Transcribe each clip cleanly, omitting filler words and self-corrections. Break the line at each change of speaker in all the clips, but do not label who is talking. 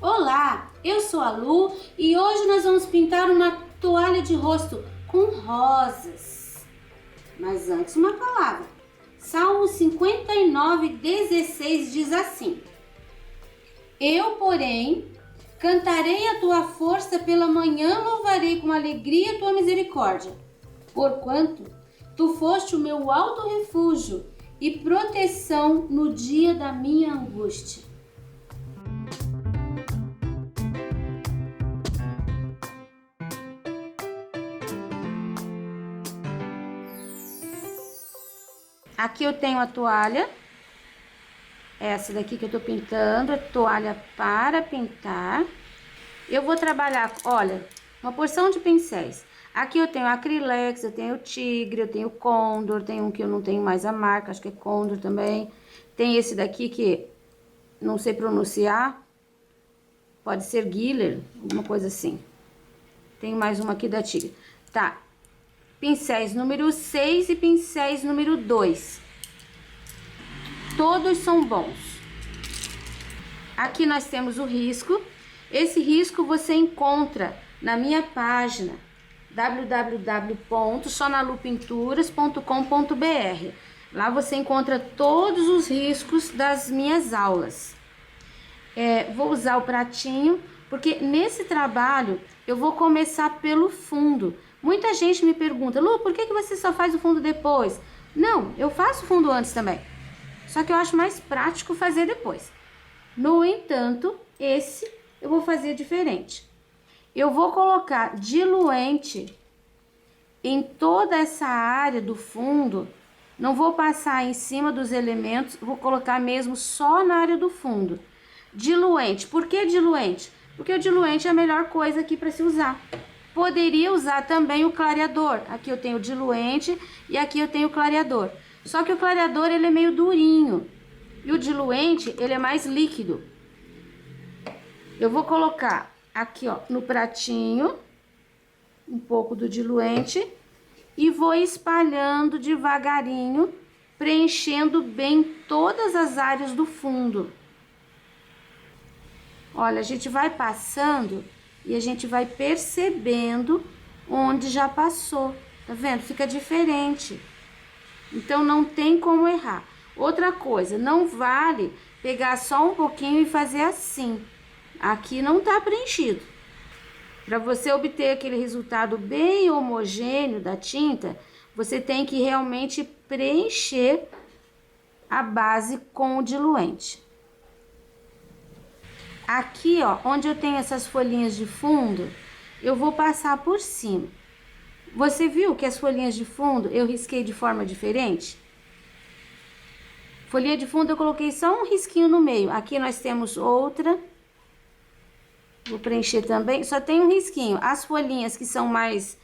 Olá, eu sou a Lu e hoje nós vamos pintar uma toalha de rosto com rosas. Mas antes uma palavra. Salmo 59:16 diz assim: Eu, porém, cantarei a tua força pela manhã, louvarei com alegria a tua misericórdia. Porquanto tu foste o meu alto refúgio e proteção no dia da minha angústia. Aqui eu tenho a toalha, essa daqui que eu tô pintando, a toalha para pintar. Eu vou trabalhar, olha, uma porção de pincéis. Aqui eu tenho acrylex, eu tenho tigre, eu tenho condor, tem um que eu não tenho mais a marca, acho que é condor também. Tem esse daqui que não sei pronunciar, pode ser Guiller, alguma coisa assim. Tem mais uma aqui da tigre. Tá, pincéis número 6 e pincéis número 2. Todos são bons. Aqui nós temos o risco. Esse risco você encontra na minha página www.sonalupinturas.com.br. Lá você encontra todos os riscos das minhas aulas. Vou usar o pratinho, porque nesse trabalho eu vou começar pelo fundo. Muita gente me pergunta: Lu, por que você só faz o fundo depois? Não, eu faço o fundo antes também. Só que eu acho mais prático fazer depois. No entanto, esse eu vou fazer diferente. Eu vou colocar diluente em toda essa área do fundo. Não vou passar em cima dos elementos, vou colocar mesmo só na área do fundo. Diluente. Por que diluente? Porque o diluente é a melhor coisa aqui para se usar. Poderia usar também o clareador. Aqui eu tenho o diluente e aqui eu tenho o clareador. Só que o clareador ele é meio durinho e o diluente ele é mais líquido. Eu vou colocar aqui, ó, no pratinho um pouco do diluente e vou espalhando devagarinho, preenchendo bem todas as áreas do fundo. Olha, a gente vai passando e a gente vai percebendo onde já passou. Tá vendo? Fica diferente. Então, não tem como errar. Outra coisa, não vale pegar só um pouquinho e fazer assim. Aqui não tá preenchido. Para você obter aquele resultado bem homogêneo da tinta, você tem que realmente preencher a base com o diluente. Aqui, ó, onde eu tenho essas folhinhas de fundo, eu vou passar por cima. Você viu que as folhinhas de fundo eu risquei de forma diferente? Folhinha de fundo eu coloquei só um risquinho no meio. Aqui nós temos outra. Vou preencher também, só tem um risquinho. As folhinhas que são mais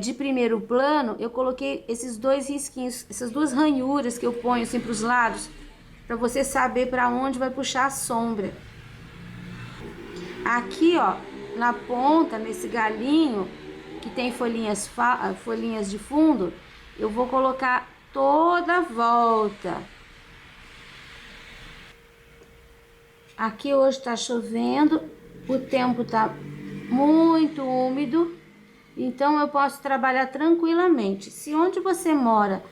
de primeiro plano, eu coloquei esses dois risquinhos, essas duas ranhuras que eu ponho assim para os lados, para você saber para onde vai puxar a sombra. Aqui, ó, na ponta, nesse galinho, que tem folhinhas de fundo, eu vou colocar toda a volta. Aqui hoje tá chovendo, o tempo tá muito úmido, então eu posso trabalhar tranquilamente. Se onde você mora,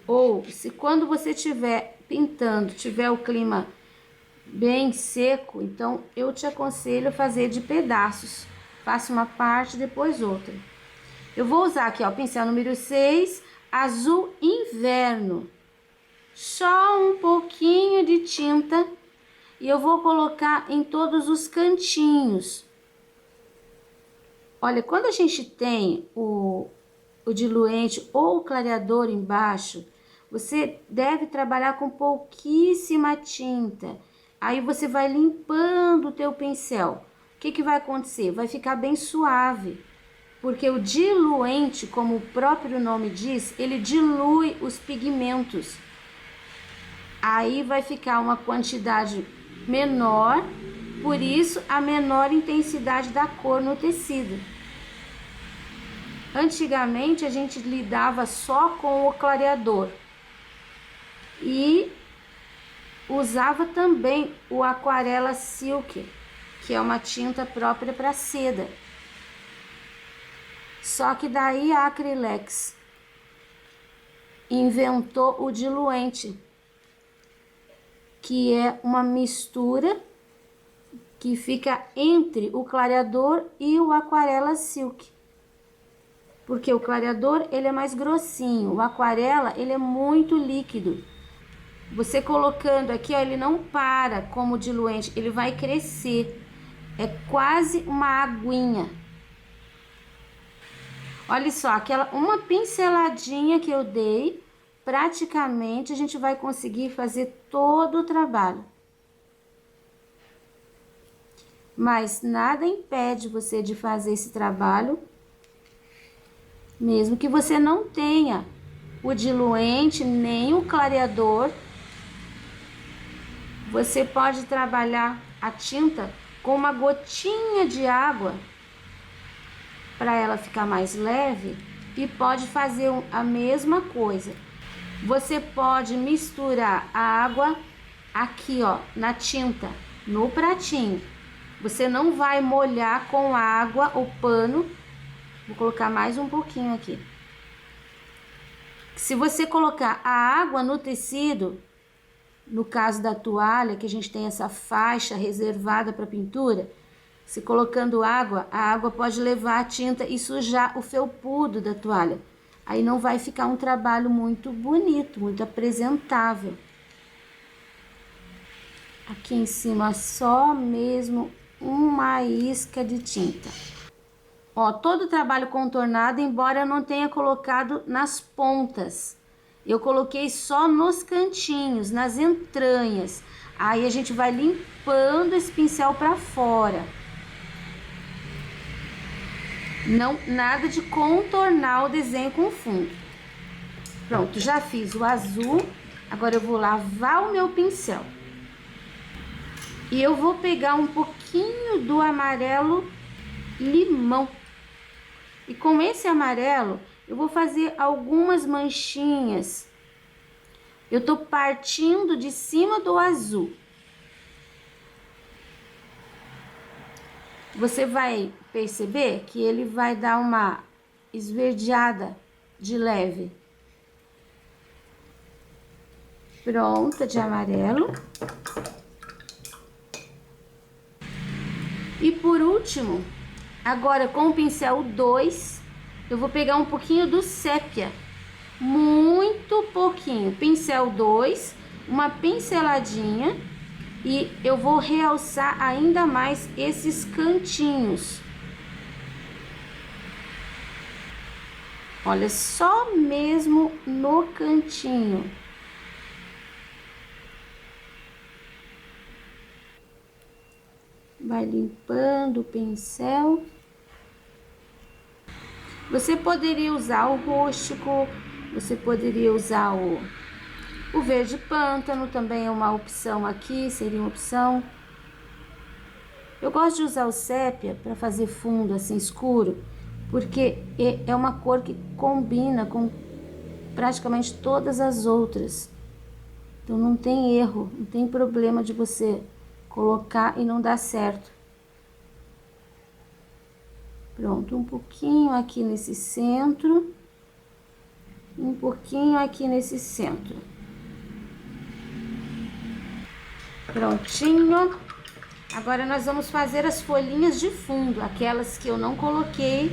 ou se quando você estiver pintando, tiver o clima bem seco, então eu te aconselho a fazer de pedaços. Faça uma parte, depois outra. Eu vou usar aqui, ó, pincel número 6, azul inverno. Só um pouquinho de tinta e eu vou colocar em todos os cantinhos. Olha, quando a gente tem o diluente ou o clareador embaixo, você deve trabalhar com pouquíssima tinta. Aí você vai limpando o teu pincel. O que vai acontecer? Vai ficar bem suave, porque o diluente, como o próprio nome diz, ele dilui os pigmentos. Aí vai ficar uma quantidade menor, por isso a menor intensidade da cor no tecido. Antigamente a gente lidava só com o clareador e usava também o aquarela silk, que é uma tinta própria para seda. Só que daí a Acrylex inventou o diluente, que é uma mistura que fica entre o clareador e o Aquarela Silk. Porque o clareador, ele é mais grossinho, o aquarela, ele é muito líquido. Você colocando aqui, ó, ele não para como diluente, ele vai crescer. É quase uma aguinha. Olha só, aquela uma pinceladinha que eu dei, praticamente a gente vai conseguir fazer todo o trabalho. Mas nada impede você de fazer esse trabalho, mesmo que você não tenha o diluente nem o clareador. Você pode trabalhar a tinta com uma gotinha de água para ela ficar mais leve e pode fazer a mesma coisa. Você pode misturar a água aqui, ó, na tinta, no pratinho. Você não vai molhar com água o pano. Vou colocar mais um pouquinho aqui. Se você colocar a água no tecido, no caso da toalha, que a gente tem essa faixa reservada para pintura, se colocando água, a água pode levar a tinta e sujar o felpudo da toalha. Aí não vai ficar um trabalho muito bonito, muito apresentável. Aqui em cima só mesmo uma isca de tinta. Ó, todo o trabalho contornado, embora eu não tenha colocado nas pontas. Eu coloquei só nos cantinhos, nas entranhas. Aí a gente vai limpando esse pincel para fora. Não, nada de contornar o desenho com fundo. Pronto, já fiz o azul. Agora eu vou lavar o meu pincel. E eu vou pegar um pouquinho do amarelo limão. E com esse amarelo, eu vou fazer algumas manchinhas. Eu tô partindo de cima do azul. Você vai perceber que ele vai dar uma esverdeada de leve. Pronta de amarelo. E por último, agora com o pincel 2, eu vou pegar um pouquinho do sépia. Muito pouquinho. Pincel 2, uma pinceladinha. E eu vou realçar ainda mais esses cantinhos. Olha, só mesmo no cantinho. Vai limpando o pincel. Você poderia usar o rústico, você poderia usar o verde pântano, também é uma opção aqui, seria uma opção. Eu gosto de usar o sépia para fazer fundo assim escuro, porque é uma cor que combina com praticamente todas as outras. Então não tem erro, não tem problema de você colocar e não dar certo. Pronto, um pouquinho aqui nesse centro, um pouquinho aqui nesse centro. Prontinho. Agora nós vamos fazer as folhinhas de fundo, aquelas que eu não coloquei,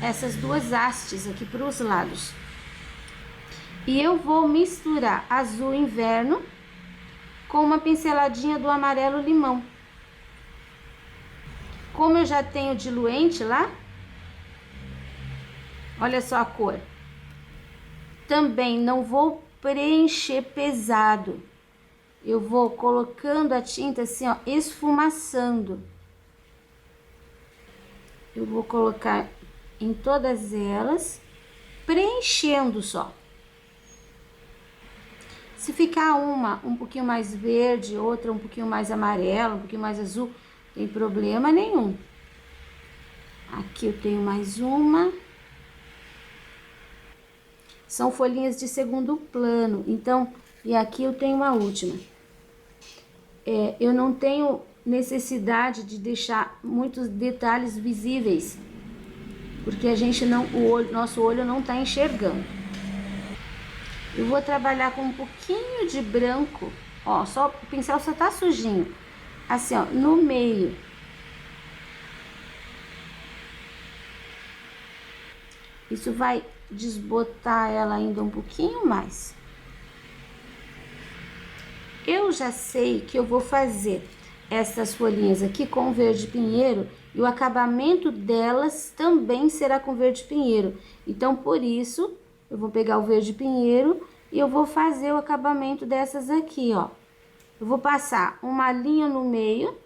essas duas hastes aqui para os lados. E eu vou misturar azul inverno com uma pinceladinha do amarelo limão. Como eu já tenho diluente lá, olha só a cor. Também não vou preencher pesado. Eu vou colocando a tinta assim, ó, esfumaçando. Eu vou colocar em todas elas, preenchendo só. Se ficar uma um pouquinho mais verde, outra um pouquinho mais amarela, um pouquinho mais azul, não tem problema nenhum. Aqui eu tenho mais uma. São folhinhas de segundo plano, então, e aqui eu tenho uma última. Eu não tenho necessidade de deixar muitos detalhes visíveis, porque a gente não, nosso olho não está enxergando. Eu vou trabalhar com um pouquinho de branco, ó, só o pincel só tá sujinho, assim, ó, no meio. Isso vai desbotar ela ainda um pouquinho mais. Eu já sei que eu vou fazer essas folhinhas aqui com verde pinheiro e o acabamento delas também será com verde pinheiro. Então, por isso, eu vou pegar o verde pinheiro e eu vou fazer o acabamento dessas aqui, ó. Eu vou passar uma linha no meio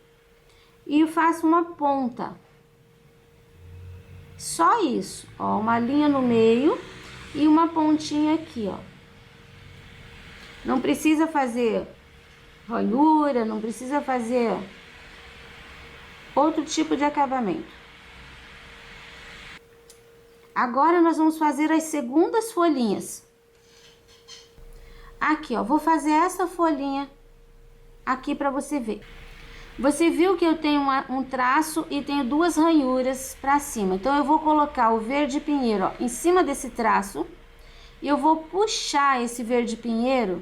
e eu faço uma ponta. Só isso, ó, uma linha no meio e uma pontinha aqui, ó. Não precisa fazer ranhura, não precisa fazer outro tipo de acabamento. Agora, nós vamos fazer as segundas folhinhas. Aqui, ó, vou fazer essa folhinha aqui para você ver. Você viu que eu tenho um traço e tenho duas ranhuras para cima. Então, eu vou colocar o verde pinheiro, ó, em cima desse traço. E eu vou puxar esse verde pinheiro,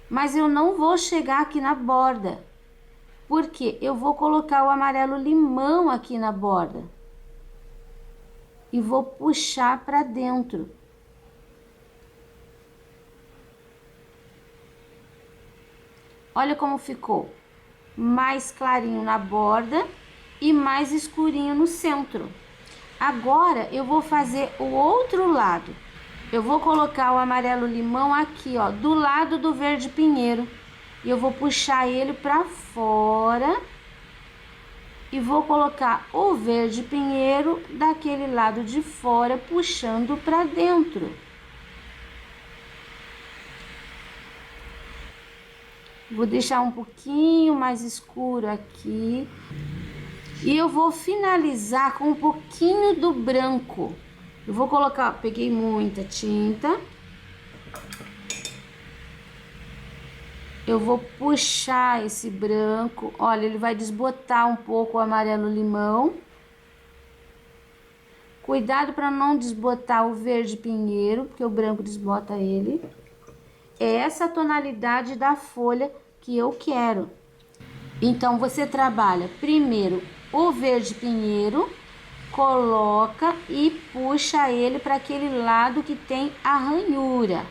mas eu não vou chegar aqui na borda. Porque eu vou colocar o amarelo limão aqui na borda. E vou puxar para dentro. Olha como ficou. Mais clarinho na borda e mais escurinho no centro. Agora, eu vou fazer o outro lado. Eu vou colocar o amarelo limão aqui, ó, do lado do verde pinheiro. E eu vou puxar ele para fora. E vou colocar o verde pinheiro daquele lado de fora, puxando para dentro. Vou deixar um pouquinho mais escuro aqui. E eu vou finalizar com um pouquinho do branco. Eu vou colocar, peguei muita tinta. Eu vou puxar esse branco. Olha, ele vai desbotar um pouco o amarelo limão. Cuidado para não desbotar o verde pinheiro, porque o branco desbota ele. É essa a tonalidade da folha que eu quero. Então, você trabalha primeiro o verde pinheiro, coloca e puxa ele para aquele lado que tem a ranhura.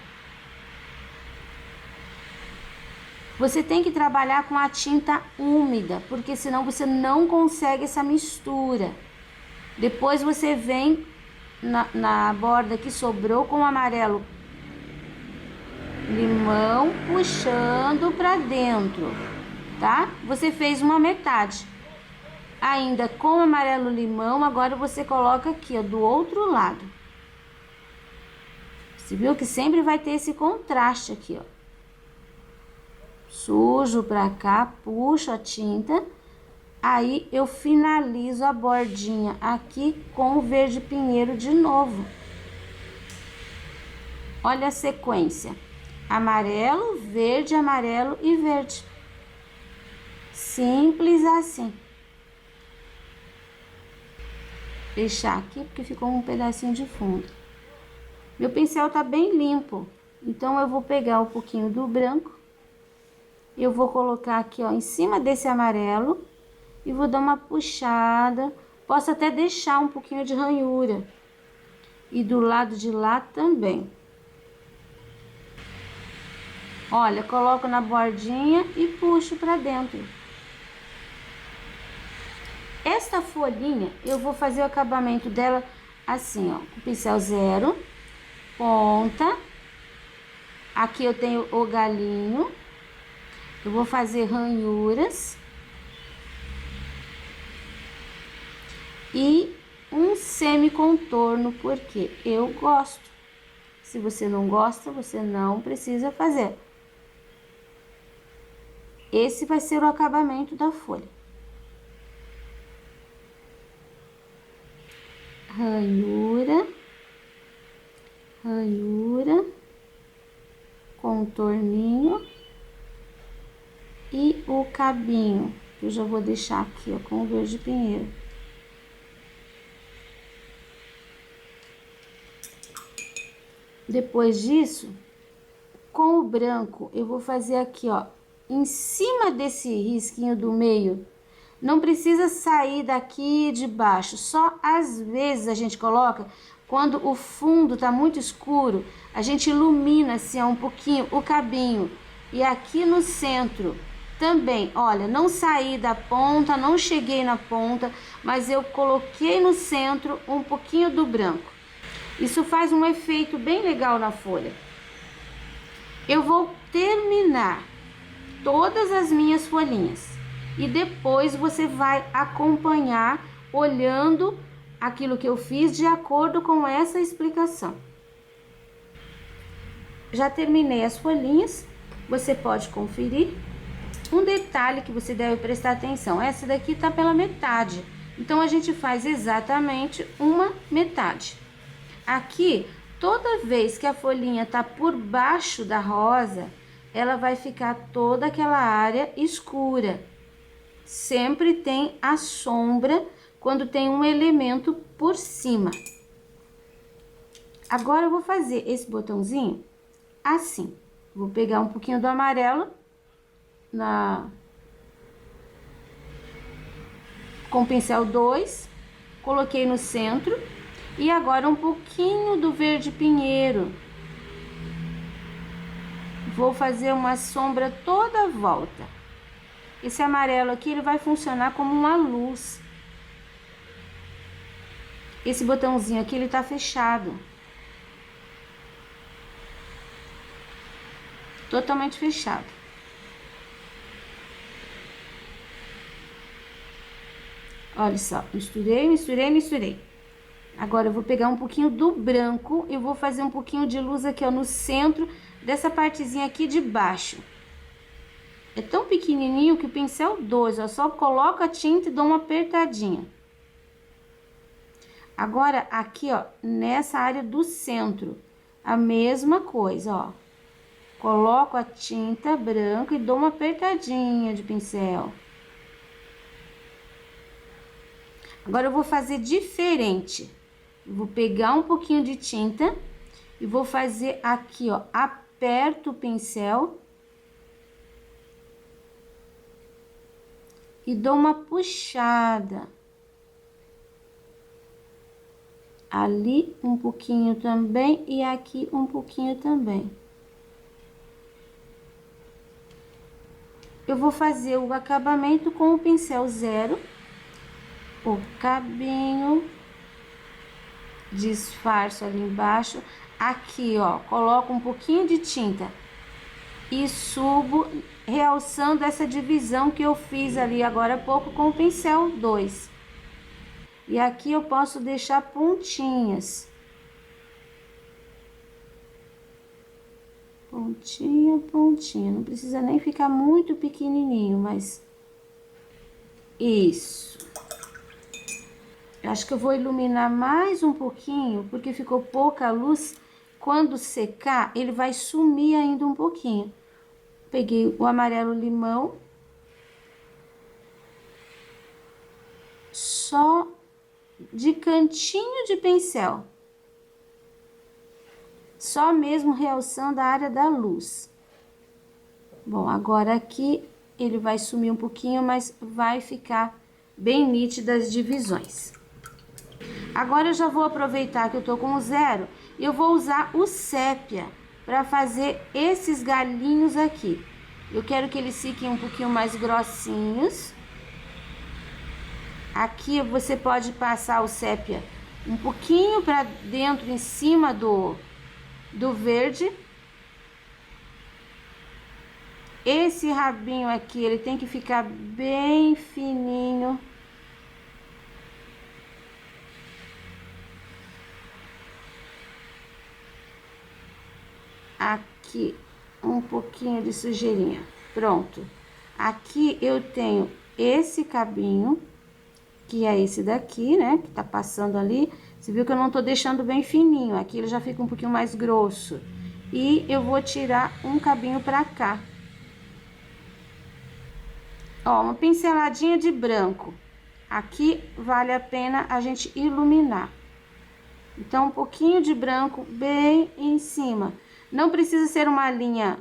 Você tem que trabalhar com a tinta úmida, porque senão você não consegue essa mistura. Depois você vem na borda que sobrou com o amarelo limão, puxando para dentro, tá? Você fez uma metade. Ainda com o amarelo limão, agora você coloca aqui, ó, do outro lado. Você viu que sempre vai ter esse contraste aqui, ó. Sujo pra cá, puxo a tinta. Aí, eu finalizo a bordinha aqui com o verde pinheiro de novo. Olha a sequência. Amarelo, verde, amarelo e verde. Simples assim. Deixar aqui porque ficou um pedacinho de fundo. Meu pincel tá bem limpo, então eu vou pegar um pouquinho do branco. Eu vou colocar aqui, ó, em cima desse amarelo e vou dar uma puxada. Posso até deixar um pouquinho de ranhura. E do lado de lá também. Olha, coloco na bordinha e puxo pra dentro. Esta folhinha, eu vou fazer o acabamento dela assim, ó, com pincel zero, ponta. Aqui eu tenho o galinho. Eu vou fazer ranhuras. E um semi-contorno, porque eu gosto. Se você não gosta, você não precisa fazer. Esse vai ser o acabamento da folha. Ranhura, ranhura, contorninho E o cabinho, que eu já vou deixar aqui, ó, com o verde pinheiro. Depois disso, com o branco, eu vou fazer aqui, ó, em cima desse risquinho do meio. Não precisa sair daqui de baixo, só às vezes a gente coloca quando o fundo tá muito escuro, a gente ilumina assim, ó, um pouquinho o cabinho. E aqui no centro também, olha, não saí da ponta, não cheguei na ponta, mas eu coloquei no centro um pouquinho do branco. Isso faz um efeito bem legal na folha. Eu vou terminar todas as minhas folhinhas e depois você vai acompanhar olhando aquilo que eu fiz de acordo com essa explicação. Já terminei as folhinhas, você pode conferir. Um detalhe que você deve prestar atenção, essa daqui tá pela metade, então a gente faz exatamente uma metade. Aqui, toda vez que a folhinha tá por baixo da rosa, ela vai ficar toda aquela área escura. Sempre tem a sombra quando tem um elemento por cima. Agora eu vou fazer esse botãozinho assim. Vou pegar um pouquinho do amarelo com o pincel 2, coloquei no centro e agora um pouquinho do verde pinheiro. Vou fazer uma sombra toda a volta. Esse amarelo aqui, ele vai funcionar como uma luz. Esse botãozinho aqui, ele tá fechado. Totalmente fechado. Olha só, misturei, misturei, misturei. Agora eu vou pegar um pouquinho do branco e vou fazer um pouquinho de luz aqui, ó, no centro dessa partezinha aqui de baixo. É tão pequenininho que o pincel 2, ó, só coloco a tinta e dou uma apertadinha. Agora, aqui, ó, nessa área do centro, a mesma coisa, ó. Coloco a tinta branca e dou uma apertadinha de pincel. Agora, eu vou fazer diferente. Eu vou pegar um pouquinho de tinta e vou fazer aqui, ó, aperto o pincel e dou uma puxada. Ali um pouquinho também e aqui um pouquinho também. Eu vou fazer o acabamento com o pincel 0, o cabinho, disfarço ali embaixo. Aqui, ó, coloco um pouquinho de tinta e subo, realçando essa divisão que eu fiz ali agora há pouco com o pincel 2. E aqui eu posso deixar pontinhas. Pontinha, pontinha. Não precisa nem ficar muito pequenininho, mas... Isso. Acho que eu vou iluminar mais um pouquinho, porque ficou pouca luz. Quando secar, ele vai sumir ainda um pouquinho. Peguei o amarelo limão. Só de cantinho de pincel. Só mesmo realçando a área da luz. Bom, agora aqui ele vai sumir um pouquinho, mas vai ficar bem nítidas as divisões. Agora eu já vou aproveitar que eu tô com o 0 e eu vou usar o sépia para fazer esses galinhos aqui. Eu quero que eles fiquem um pouquinho mais grossinhos. Aqui você pode passar o sépia um pouquinho para dentro, em cima do verde. Esse rabinho aqui, ele tem que ficar bem fininho. Aqui, um pouquinho de sujeirinha. Pronto. Aqui eu tenho esse cabinho, que é esse daqui, né? Que tá passando ali. Você viu que eu não tô deixando bem fininho. Aqui ele já fica um pouquinho mais grosso. E eu vou tirar um cabinho pra cá. Ó, uma pinceladinha de branco. Aqui vale a pena a gente iluminar. Então, um pouquinho de branco bem em cima. Não precisa ser uma linha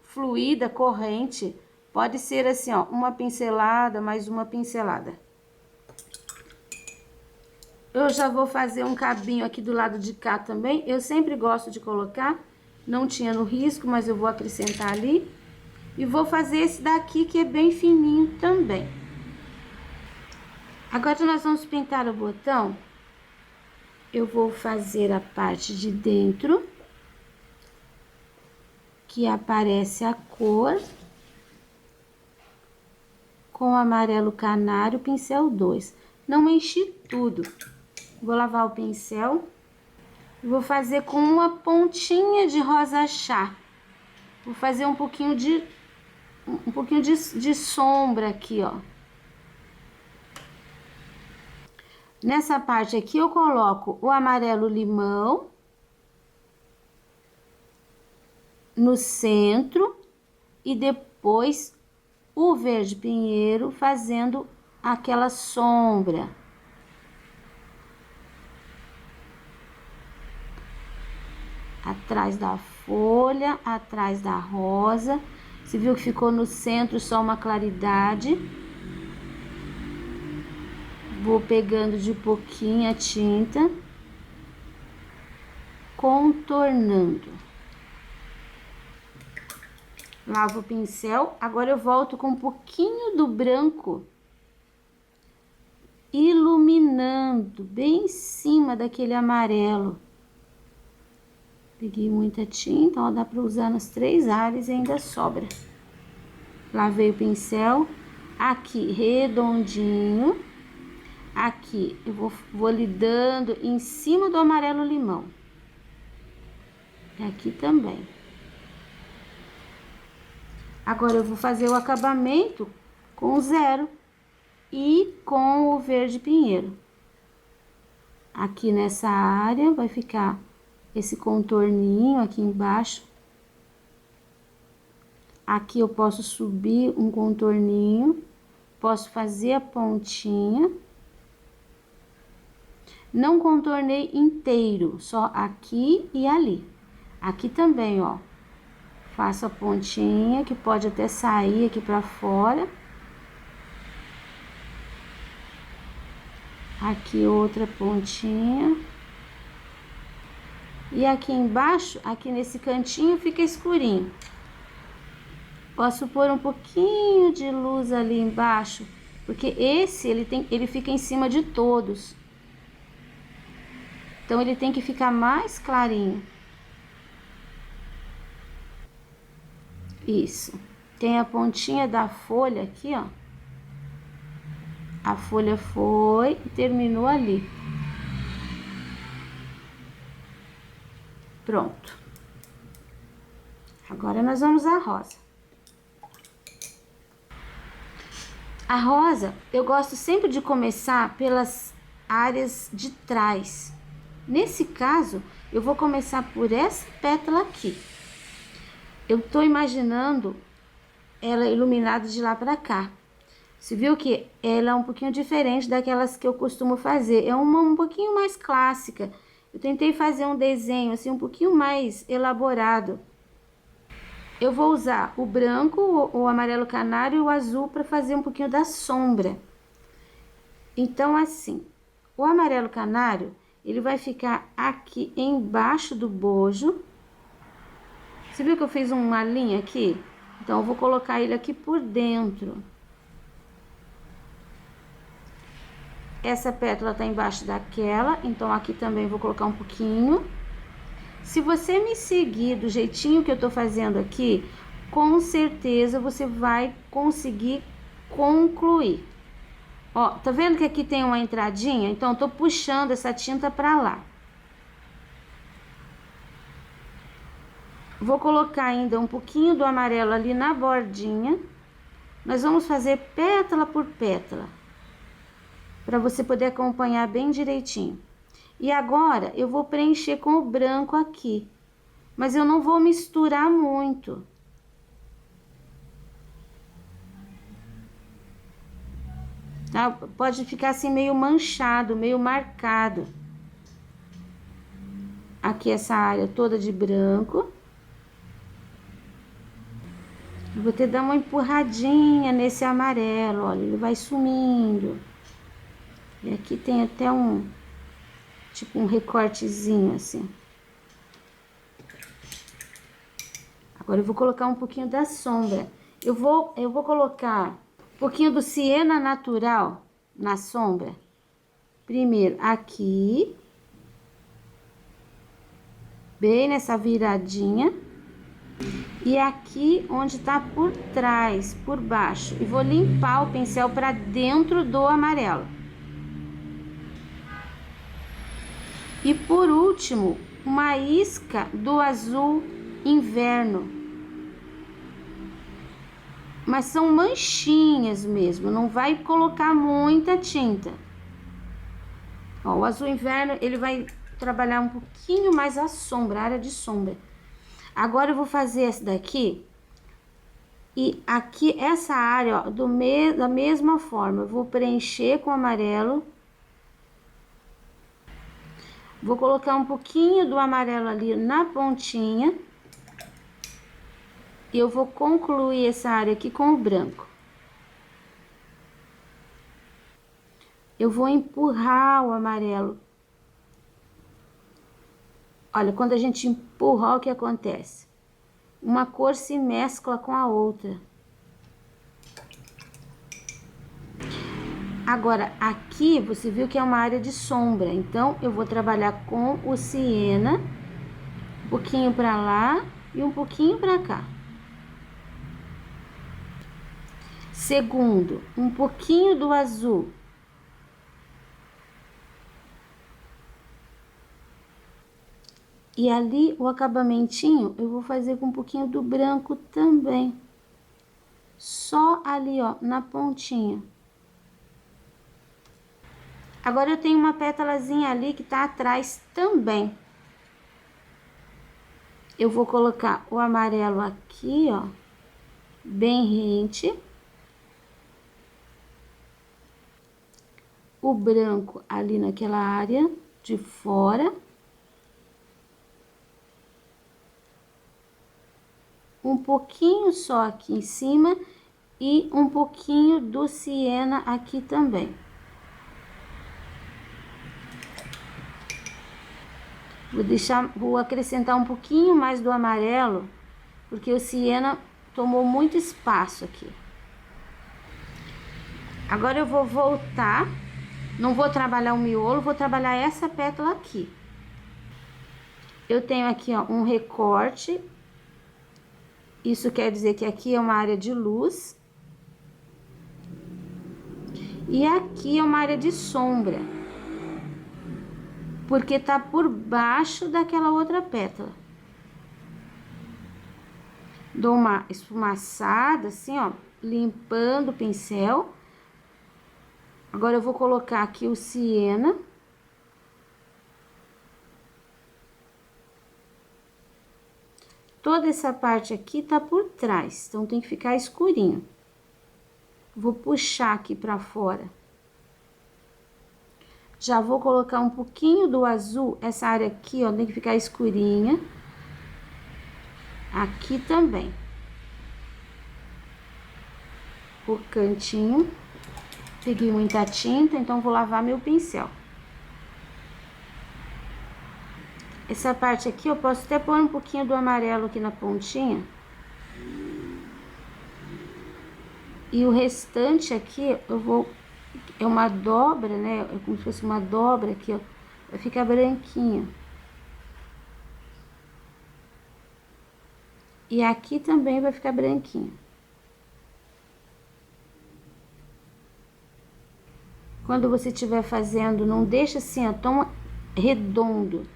fluida, corrente. Pode ser assim, ó, uma pincelada, mais uma pincelada. Eu já vou fazer um cabinho aqui do lado de cá também. Eu sempre gosto de colocar. Não tinha no risco, mas eu vou acrescentar ali. E vou fazer esse daqui que é bem fininho também. Agora nós vamos pintar o botão. Eu vou fazer a parte de dentro, que aparece a cor, com amarelo canário, pincel 2. Não enchi tudo. Vou lavar o pincel. Vou fazer com uma pontinha de rosa chá. Vou fazer um pouquinho de sombra aqui, ó. Nessa parte aqui eu coloco o amarelo limão no centro e depois o verde pinheiro fazendo aquela sombra. Atrás da folha, atrás da rosa. Você viu que ficou no centro só uma claridade. Vou pegando de pouquinho a tinta, contornando. Lavo o pincel, agora eu volto com um pouquinho do branco, iluminando bem em cima daquele amarelo. Peguei muita tinta, ó, dá pra usar nas 3 áreas e ainda sobra. Lavei o pincel, aqui redondinho. Aqui, eu vou lidando em cima do amarelo limão. E aqui também. Agora, eu vou fazer o acabamento com 0 e com o verde pinheiro. Aqui nessa área vai ficar esse contorninho aqui embaixo. Aqui eu posso subir um contorninho, posso fazer a pontinha. Não contornei inteiro, só aqui e ali. Aqui também, ó. Faço a pontinha, que pode até sair aqui pra fora. Aqui outra pontinha. E aqui embaixo, aqui nesse cantinho, fica escurinho. Posso pôr um pouquinho de luz ali embaixo, porque ele fica em cima de todos. Então, ele tem que ficar mais clarinho. Isso. Tem a pontinha da folha aqui, ó. A folha foi e terminou ali. Pronto. Agora, nós vamos à rosa. A rosa, eu gosto sempre de começar pelas áreas de trás. Nesse caso, eu vou começar por essa pétala aqui. Eu tô imaginando ela iluminada de lá pra cá. Você viu que ela é um pouquinho diferente daquelas que eu costumo fazer. É uma um pouquinho mais clássica. Eu tentei fazer um desenho assim um pouquinho mais elaborado. Eu vou usar o branco, o amarelo canário e o azul para fazer um pouquinho da sombra. Então, assim, o amarelo canário, ele vai ficar aqui embaixo do bojo. Você viu que eu fiz uma linha aqui? Então, eu vou colocar ele aqui por dentro. Essa pétala tá embaixo daquela, então aqui também vou colocar um pouquinho. Se você me seguir do jeitinho que eu tô fazendo aqui, com certeza você vai conseguir concluir. Ó, tá vendo que aqui tem uma entradinha? Então, eu tô puxando essa tinta pra lá. Vou colocar ainda um pouquinho do amarelo ali na bordinha. Nós vamos fazer pétala por pétala, para você poder acompanhar bem direitinho. E agora, eu vou preencher com o branco aqui, mas eu não vou misturar muito. tá? Pode ficar assim meio manchado, meio marcado. Aqui essa área toda de branco. Eu vou ter que dar uma empurradinha nesse amarelo, olha, ele vai sumindo. E aqui tem até tipo um recortezinho assim. Agora eu vou colocar um pouquinho da sombra. Eu vou colocar um pouquinho do siena natural na sombra. Primeiro aqui. Bem nessa viradinha. E aqui onde tá por trás, por baixo. E vou limpar o pincel pra dentro do amarelo. E por último, uma isca do azul inverno. Mas são manchinhas mesmo, não vai colocar muita tinta. Ó, o azul inverno, ele vai trabalhar um pouquinho mais a sombra, a área de sombra. Agora eu vou fazer essa daqui. E aqui, essa área, ó, da mesma forma, eu vou preencher com amarelo. Vou colocar um pouquinho do amarelo ali na pontinha. E eu vou concluir essa área aqui com o branco. Eu vou empurrar o amarelo. Olha, quando a gente empurra, olha o que acontece. Uma cor se mescla com a outra. Agora, aqui você viu que é uma área de sombra. Então, eu vou trabalhar com o siena. Um pouquinho pra lá e um pouquinho pra cá. Segundo, um pouquinho do azul. E ali, o acabamentinho, eu vou fazer com um pouquinho do branco também. Só ali, ó, na pontinha. Agora, eu tenho uma pétalazinha ali que tá atrás também. Eu vou colocar o amarelo aqui, ó, bem rente. O branco ali naquela área de fora. Um pouquinho só aqui em cima e um pouquinho do siena aqui também. Vou acrescentar um pouquinho mais do amarelo, porque o siena tomou muito espaço aqui. Agora eu vou voltar, não vou trabalhar o miolo, vou trabalhar essa pétala aqui. Eu tenho aqui, ó, um recorte. Isso quer dizer que aqui é uma área de luz. E aqui é uma área de sombra. Porque tá por baixo daquela outra pétala. Dou uma esfumaçada, assim, ó, limpando o pincel. Agora eu vou colocar aqui o siena. Toda essa parte aqui tá por trás, então tem que ficar escurinho. Vou puxar aqui pra fora. Já vou colocar um pouquinho do azul, essa área aqui, ó, tem que ficar escurinha. Aqui também. O cantinho. Peguei muita tinta, então vou lavar meu pincel. Essa parte aqui eu posso até pôr um pouquinho do amarelo aqui na pontinha. E o restante aqui eu vou... É uma dobra, né? É como se fosse uma dobra aqui, ó. Vai ficar branquinho. E aqui também vai ficar branquinho. Quando você estiver fazendo, não deixa assim, ó, tão redondo.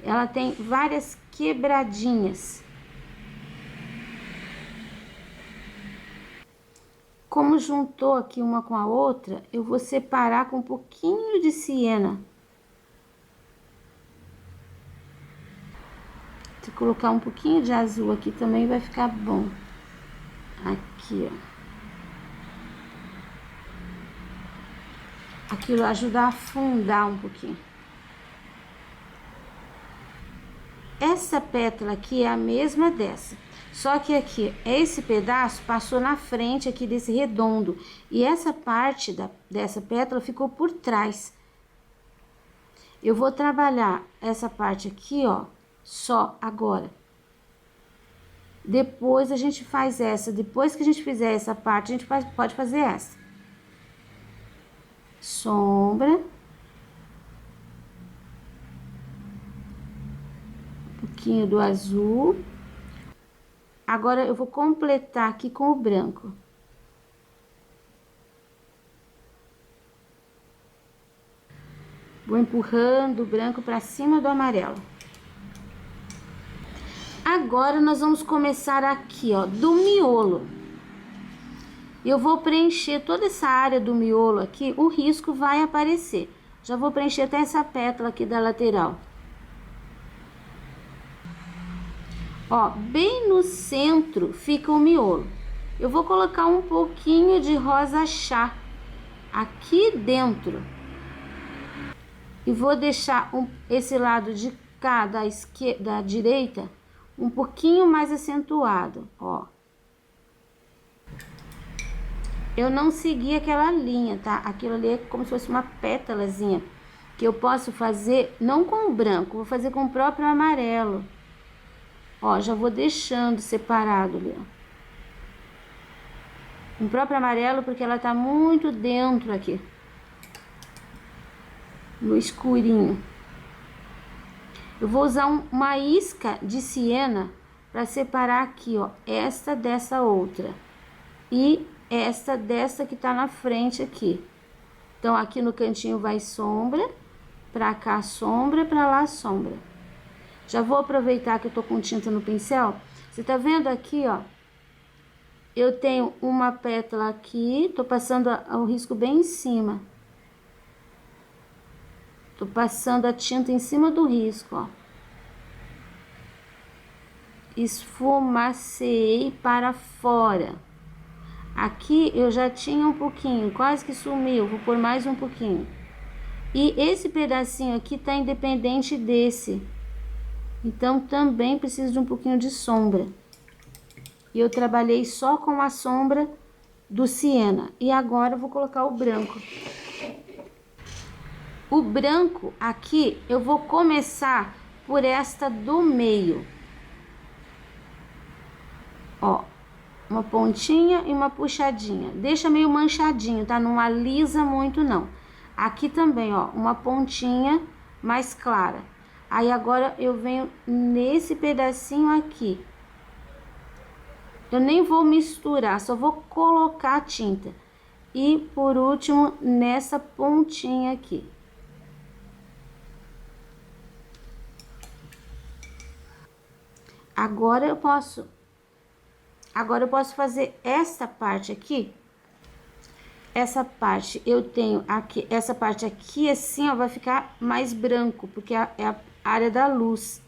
Ela tem várias quebradinhas. Como juntou aqui uma com a outra, eu vou separar com um pouquinho de siena. Se colocar um pouquinho de azul aqui também vai ficar bom. Aqui, ó. aquilo ajuda a afundar um pouquinho. Essa pétala aqui é a mesma dessa, só que aqui, esse pedaço passou na frente aqui desse redondo, e essa parte dessa pétala ficou por trás. Eu vou trabalhar essa parte aqui, ó, só agora. Depois a gente faz essa, depois que a gente fizer essa parte, a gente pode fazer essa. Sombra. Um pouquinho do azul. Agora, eu vou completar aqui com o branco. Vou empurrando o branco para cima do amarelo. Agora, nós vamos começar aqui, ó, do miolo. Eu vou preencher toda essa área do miolo aqui, o risco vai aparecer. Já vou preencher até essa pétala aqui da lateral. Ó, bem no centro fica o miolo. Eu vou colocar um pouquinho de rosa chá aqui dentro. E vou deixar esse lado de cá, da direita, um pouquinho mais acentuado, ó. Eu não segui aquela linha, tá? Aquilo ali é como se fosse uma pétalazinha, que eu posso fazer, não com o branco, vou fazer com o próprio amarelo. Ó, já vou deixando separado ali, ó. O próprio amarelo, porque ela tá muito dentro aqui. No escurinho. Eu vou usar uma isca de siena para separar aqui, ó. Esta dessa outra. E esta dessa que tá na frente aqui. Então, aqui no cantinho vai sombra. Pra cá sombra, pra lá sombra. Já vou aproveitar que eu tô com tinta no pincel. Você tá vendo aqui, ó? Eu tenho uma pétala aqui, tô passando o risco bem em cima. Tô passando a tinta em cima do risco, ó. Esfumacei para fora. Aqui eu já tinha um pouquinho, quase que sumiu, vou pôr mais um pouquinho. E esse pedacinho aqui tá independente desse. Então, também preciso de um pouquinho de sombra. E eu trabalhei só com a sombra do siena. E agora eu vou colocar o branco. O branco aqui, eu vou começar por esta do meio. Ó, uma pontinha e uma puxadinha. Deixa meio manchadinho, tá? Não alisa muito, não. Aqui também, ó, uma pontinha mais clara. Aí, agora, eu venho nesse pedacinho aqui. Eu nem vou misturar, só vou colocar a tinta. E, por último, nessa pontinha aqui. Agora eu posso fazer essa parte aqui. Essa parte eu tenho aqui, essa parte aqui assim, ó, vai ficar mais branco, porque é a área da luz.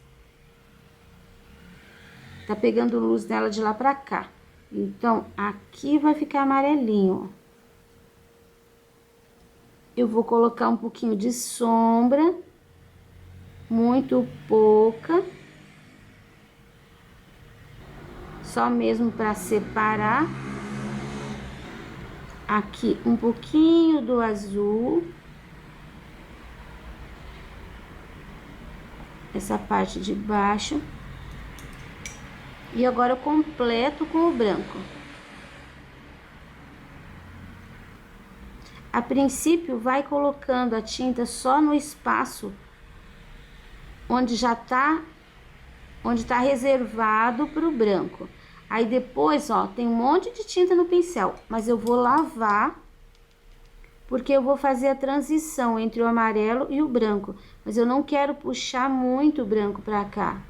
Tá pegando luz dela de lá pra cá. Então, aqui vai ficar amarelinho, ó. Eu vou colocar um pouquinho de sombra, muito pouca. Só mesmo pra separar. Aqui, um pouquinho do azul. Essa parte de baixo. E agora eu completo com o branco. A princípio, vai colocando a tinta só no espaço onde tá reservado pro branco. Aí depois, ó, tem um monte de tinta no pincel, mas eu vou lavar, porque eu vou fazer a transição entre o amarelo e o branco. Mas eu não quero puxar muito o branco pra cá.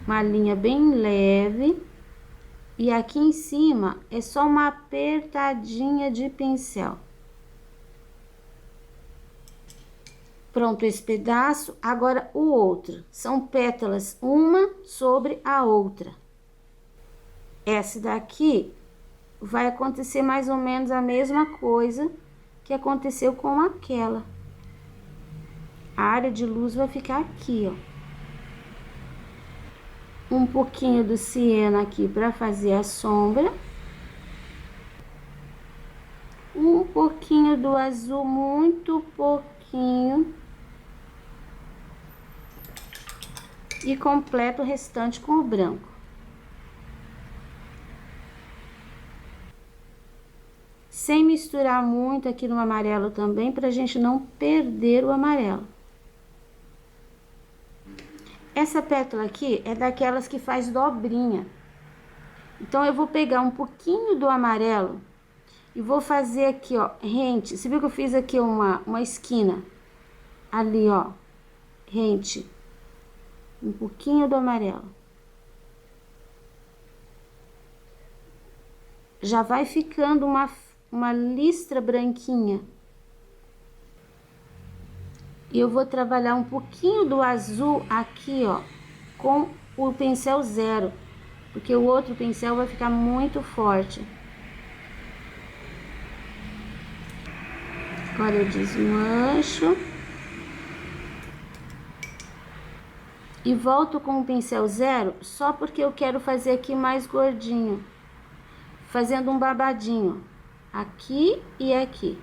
Uma linha bem leve. E aqui em cima é só uma apertadinha de pincel. Pronto esse pedaço. Agora o outro. São pétalas uma sobre a outra. Essa daqui vai acontecer mais ou menos a mesma coisa que aconteceu com aquela. A área de luz vai ficar aqui, ó. Um pouquinho do siena aqui para fazer a sombra. Um pouquinho do azul, muito pouquinho. E completo o restante com o branco. Sem misturar muito aqui no amarelo também, pra gente não perder o amarelo. Essa pétala aqui é daquelas que faz dobrinha. Então, eu vou pegar um pouquinho do amarelo e vou fazer aqui, ó, rente. Você viu que eu fiz aqui uma esquina? Ali, ó, rente. Um pouquinho do amarelo. Já vai ficando uma listra branquinha. E eu vou trabalhar um pouquinho do azul aqui, ó, com o pincel 0, porque o outro pincel vai ficar muito forte. Agora eu desmancho. E volto com o pincel 0, só porque eu quero fazer aqui mais gordinho. Fazendo um babadinho. Aqui e aqui.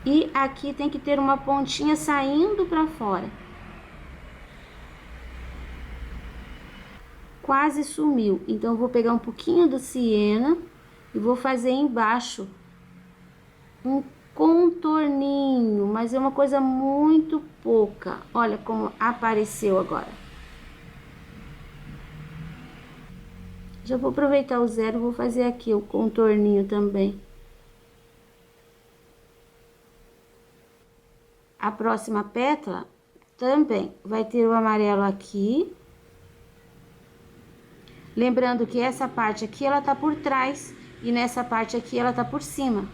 E aqui tem que ter uma pontinha saindo pra fora. Quase sumiu. Então, eu vou pegar um pouquinho do siena e vou fazer embaixo um contorninho, mas é uma coisa muito pouca. Olha como apareceu agora. Já vou aproveitar o 0, vou fazer aqui o contorninho também. A próxima pétala também vai ter o amarelo aqui. Lembrando que essa parte aqui, ela tá por trás, e nessa parte aqui, ela tá por cima.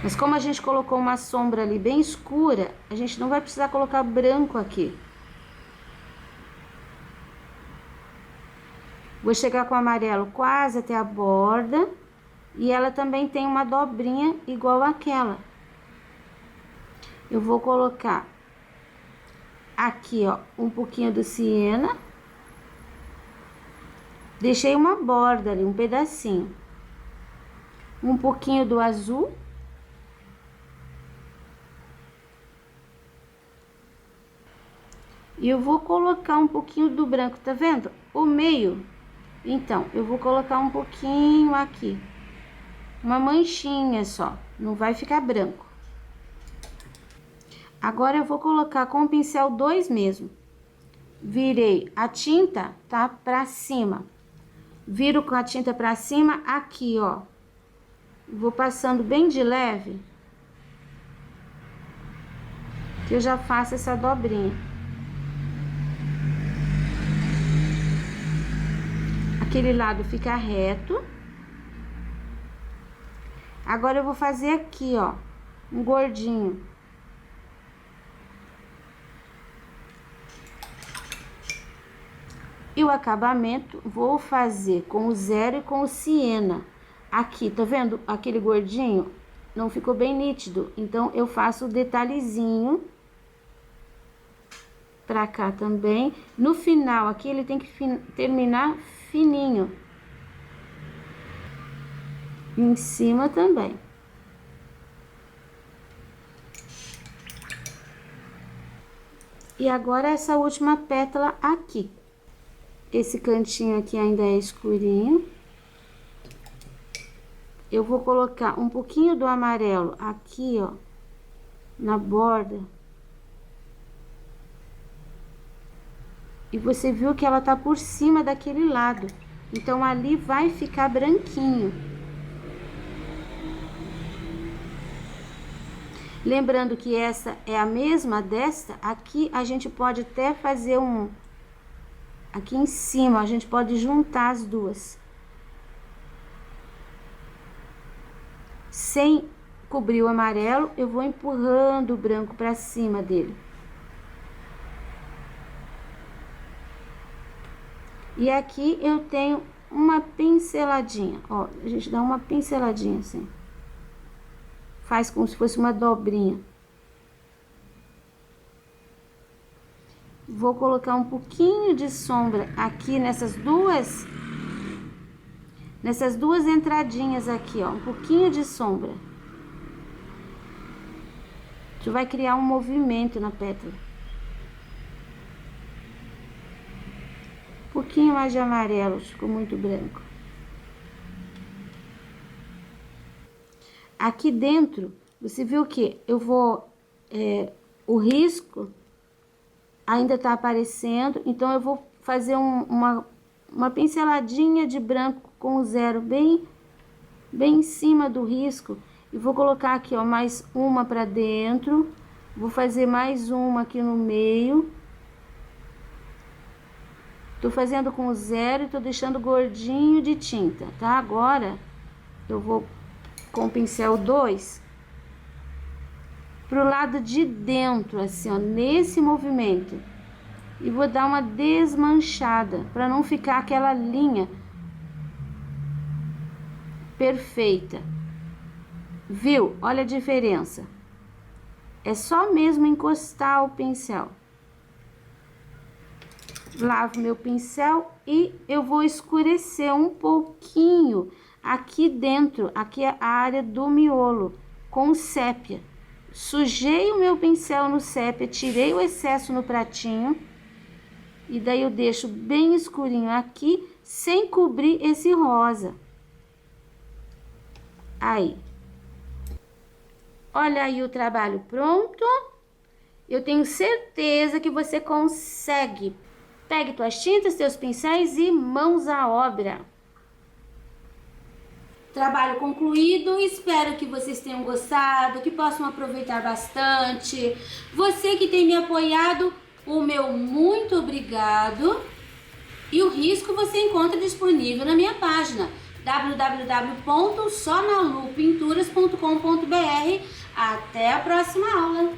Mas como a gente colocou uma sombra ali bem escura, a gente não vai precisar colocar branco aqui. Vou chegar com o amarelo quase até a borda. E ela também tem uma dobrinha igual àquela. Eu vou colocar aqui, ó, um pouquinho do siena. Deixei uma borda ali, um pedacinho. Um pouquinho do azul. E eu vou colocar um pouquinho do branco, tá vendo? O meio, então, eu vou colocar um pouquinho aqui. Uma manchinha só, não vai ficar branco. Agora, eu vou colocar com o pincel 2 mesmo. Virei a tinta, tá? Pra cima. Viro com a tinta pra cima aqui, ó. Vou passando bem de leve. Que eu já faço essa dobrinha. Aquele lado fica reto. Agora, eu vou fazer aqui, ó, um gordinho. E o acabamento, vou fazer com o 0 e com o siena. Aqui, tá vendo? Aquele gordinho não ficou bem nítido. Então, eu faço o detalhezinho. Pra cá também. No final, aqui, ele tem que terminar fininho. Em cima também. E agora, essa última pétala aqui. Esse cantinho aqui ainda é escurinho. Eu vou colocar um pouquinho do amarelo aqui, ó, na borda. E você viu que ela tá por cima daquele lado. Então, ali vai ficar branquinho. Lembrando que essa é a mesma desta, aqui a gente pode até fazer um... Aqui em cima, a gente pode juntar as duas. Sem cobrir o amarelo, eu vou empurrando o branco pra cima dele. E aqui eu tenho uma pinceladinha, ó, a gente dá uma pinceladinha assim. Faz como se fosse uma dobrinha. Vou colocar um pouquinho de sombra aqui nessas duas entradinhas aqui, ó, um pouquinho de sombra. Tu vai criar um movimento na pétala. Um pouquinho mais de amarelo, ficou muito branco. Aqui dentro, você viu que eu vou, o risco ainda tá aparecendo, então eu vou fazer uma pinceladinha de branco com o zero bem em cima do risco. E vou colocar aqui, ó, mais uma pra dentro. Vou fazer mais uma aqui no meio. Tô fazendo com o zero e tô deixando gordinho de tinta, tá? Agora, eu vou com o pincel 2 pro lado de dentro, assim, ó, nesse movimento. E vou dar uma desmanchada, pra não ficar aquela linha perfeita. Viu? Olha a diferença. É só mesmo encostar o pincel. Lavo meu pincel e eu vou escurecer um pouquinho aqui dentro, aqui é a área do miolo, com sépia. Sujei o meu pincel no sépia, tirei o excesso no pratinho. E daí eu deixo bem escurinho aqui, sem cobrir esse rosa. Aí. Olha aí o trabalho pronto. Eu tenho certeza que você consegue. Pegue tuas tintas, teus pincéis e mãos à obra. Trabalho concluído, espero que vocês tenham gostado, que possam aproveitar bastante. Você que tem me apoiado, o meu muito obrigado. E o risco você encontra disponível na minha página www.sonalupinturas.com.br. Até a próxima aula!